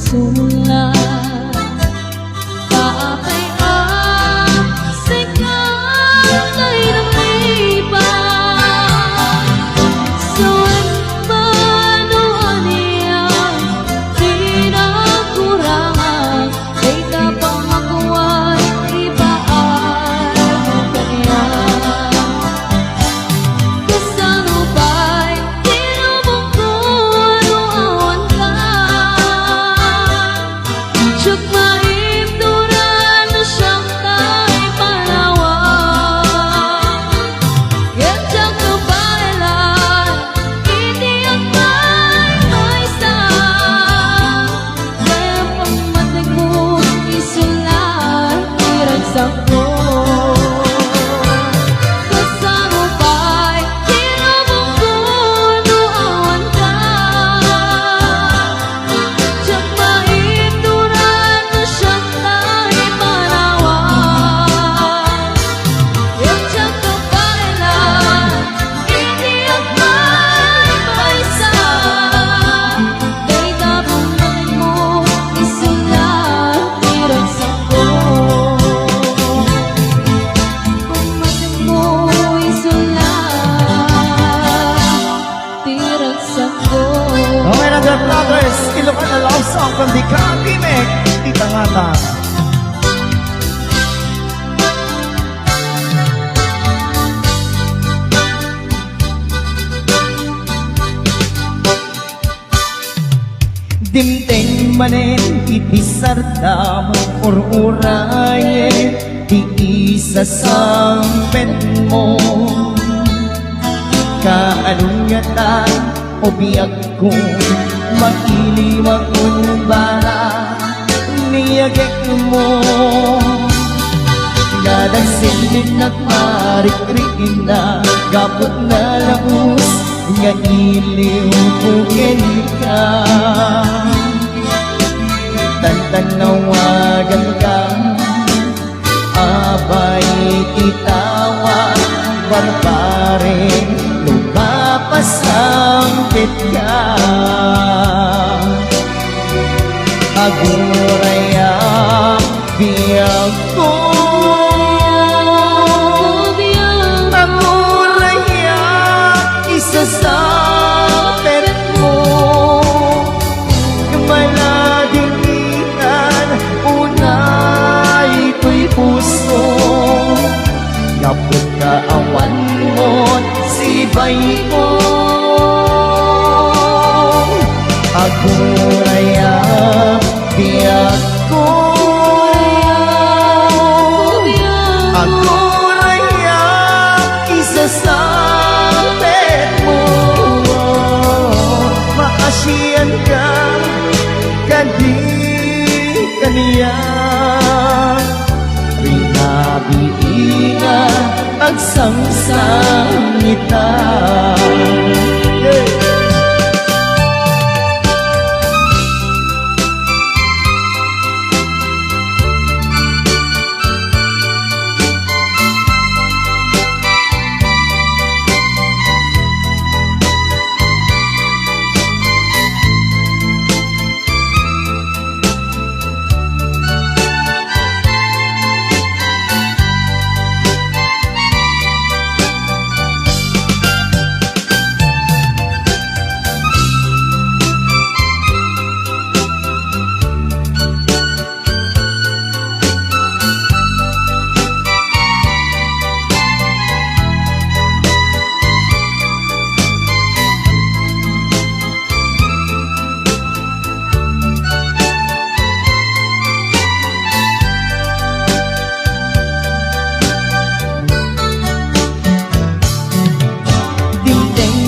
sulat. Kaapay ang sikat ay lumipas. Saan man o aniyang pinakurangan, ay kapang makuwa'y ibaan kanya. Kasano ba'y tinubong ko ano awan ka? Tiyag maibduran na siyang tayo panawag. Yan tiyag kabailan, hindi ang may isang. Kaya pamatig mo isulat, iragsak ko. Kasano ba'y tinubong ko ano awan ka? Tiyag maibduran na siyang tayo panawag. Yan tiyag kabailan, hindi ang may isang. Kaya pamatig mo isulat, iragsak ko. Pamatig mo isulat, iragsak ko. Okay na dear brothers, Ilocano love song from the Remake, Tita Ngata. Dimteng manen itisardam Ur-urayen di isasampet mo. Kaanungatan o biyag ko makiliwag unbara niyagek mo. Gadagsilin nagmarikriin na gapot na laus nga iliw kukin ka. Tantanawagan ka, abay itawag, barbare, lumapasangkit ka. Aguraya, biyag ko, aguraya, isasapit mo. Maladingitan, unay ko'y puso. Kapot ka awan mo, sibay ko. Aguraya, biyag ko. Aguraya, isasapit mo. Maasyan ka, kadi kaniya. Rinabiina agsangsangita.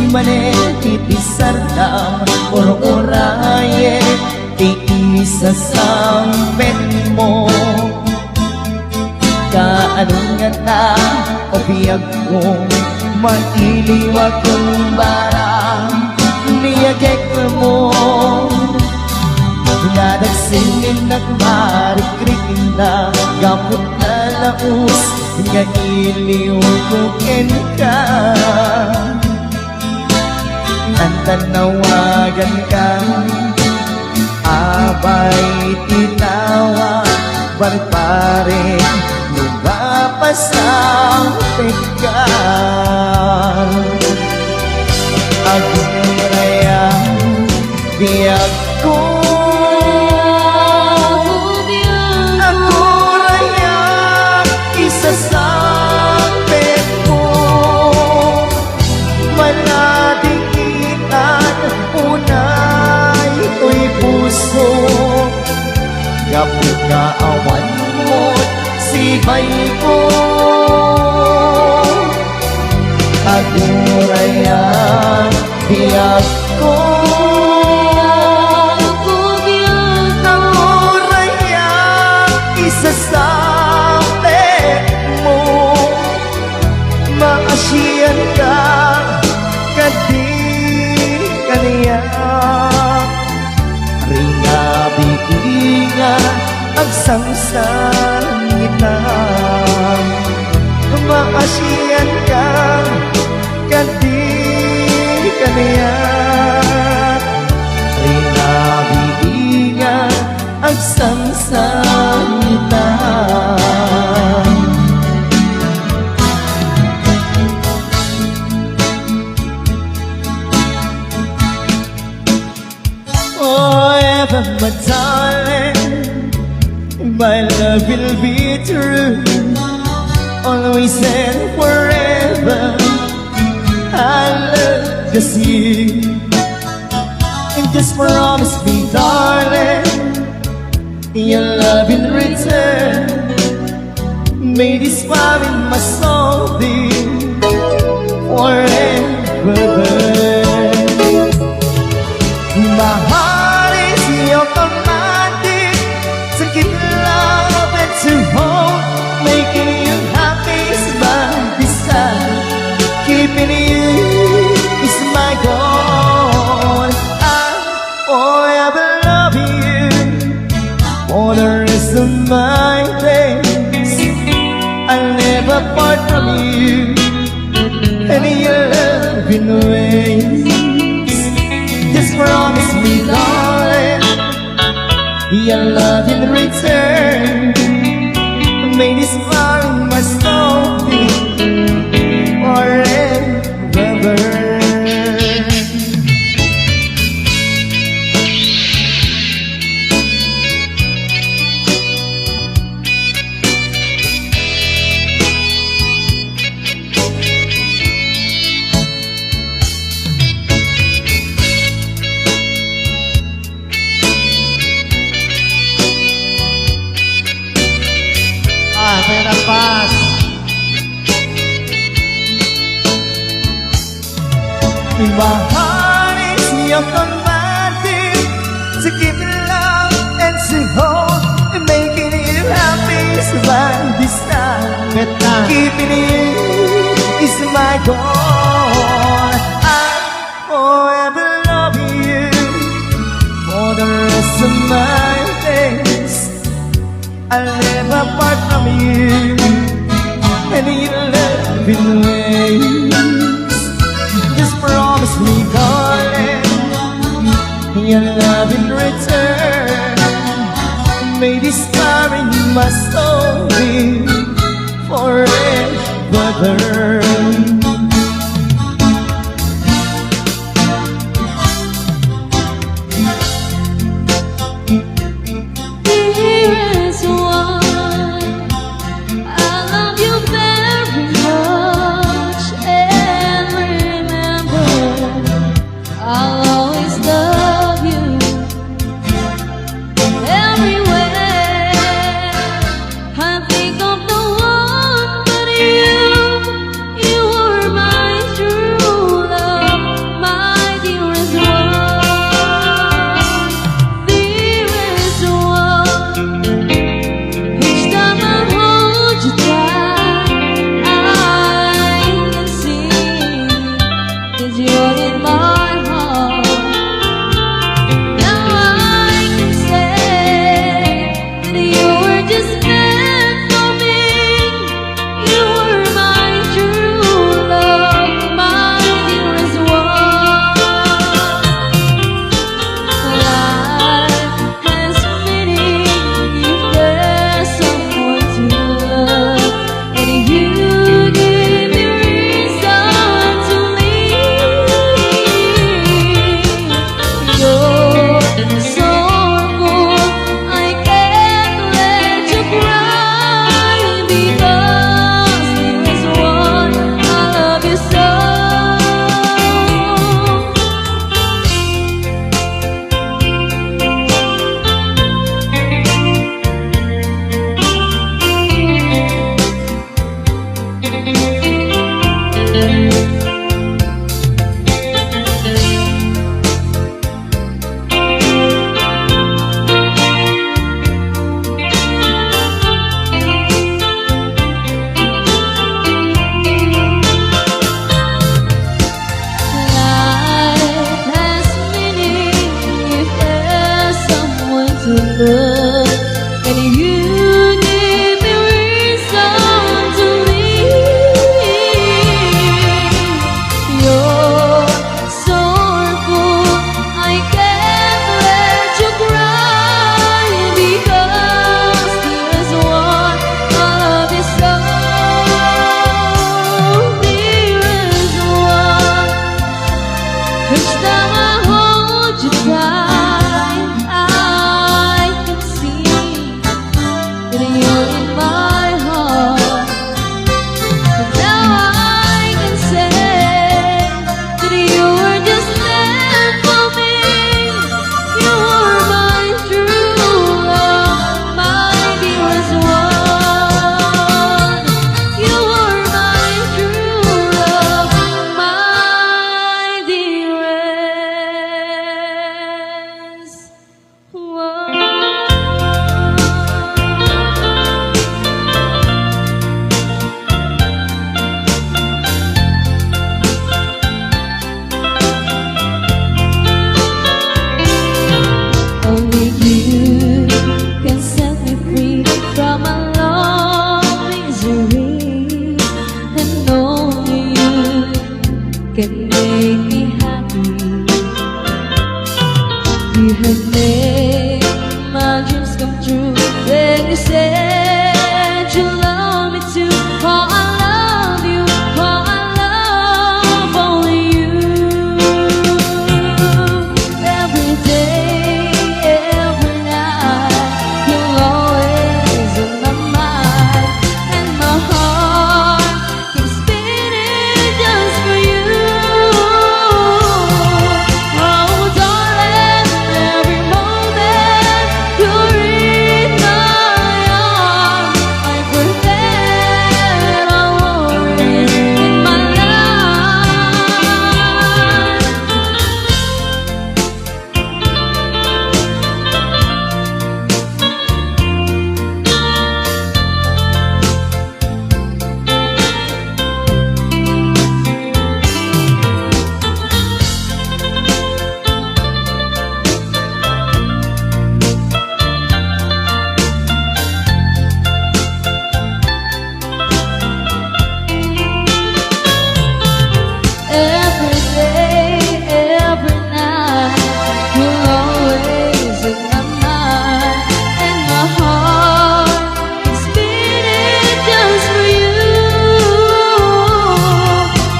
Manen itisardam Ur-urayen di isasampit mo. Kaanungatan o biyag ko mailiwag kong barang niyagek mo. Nadagsingin nagmarikrikin na gapot na laus nga iliw kukin ka. Nantanawagan ka, Abay tinawa barbarin lumapasang pekan Agurayang biyag ko Agurayang isasapit ko Maladikitan unay ito'y puso Kapag kaawan mo't sibay ko Agurayang biyag ko Agurayang isasapit mo Maasyan ka kadi kaniya Rinabiingan ang sangsangitan Maasyan ka kadi kaniya Rinabiingan ang sangsangitan Forever, my darling, my love will be true. Always and forever, I love just you. And just promise me, darling, your love in return. May this fire in my soul be forever burn. My heart is your commanding to give love and to hold, making you happy is my desire, keeping you is my goal. I forever love you for the rest of my days. I'll never part from you and your loving ways. Just promise me, darling, your love in return. May this fire in my soul be forever burn. Paz. My heart is your commanding to give you love and to hold, and making you happy is my desire. Keeping you is my goal. I forever love you for the rest of my days. I'll never part from you and your loving ways. Just promise me, darling, your love in return. May this fire in my soul be forever burn. Here's why I love you very much, and remember, I'll always love you everywhere. I think of no one but you. when you said you love me too. Oh, I love you, oh, I love only you. Every day, every night, you're always in my mind, and my heart keeps beating just for you. Oh, darling, every moment you're in my arms, I forget all worries in my every day, every night, you're always in my mind, and my heart is beating just for you.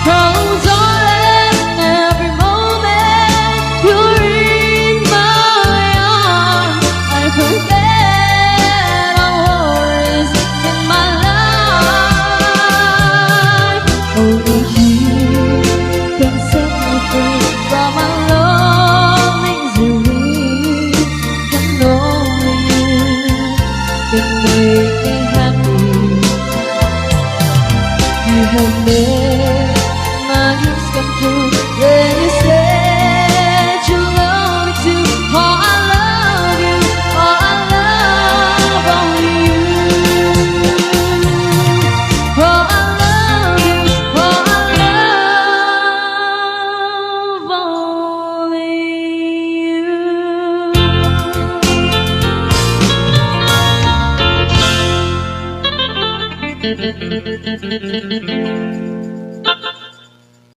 Oh, darling, every moment you're in my arms, I forget all worries in my life. Only you can set me free from my long misery, and only you can make me happy. You have made my dreams come true when you said you love me too. Oh, I love you, oh, I love only you. Oh, I love you, oh, I love only you.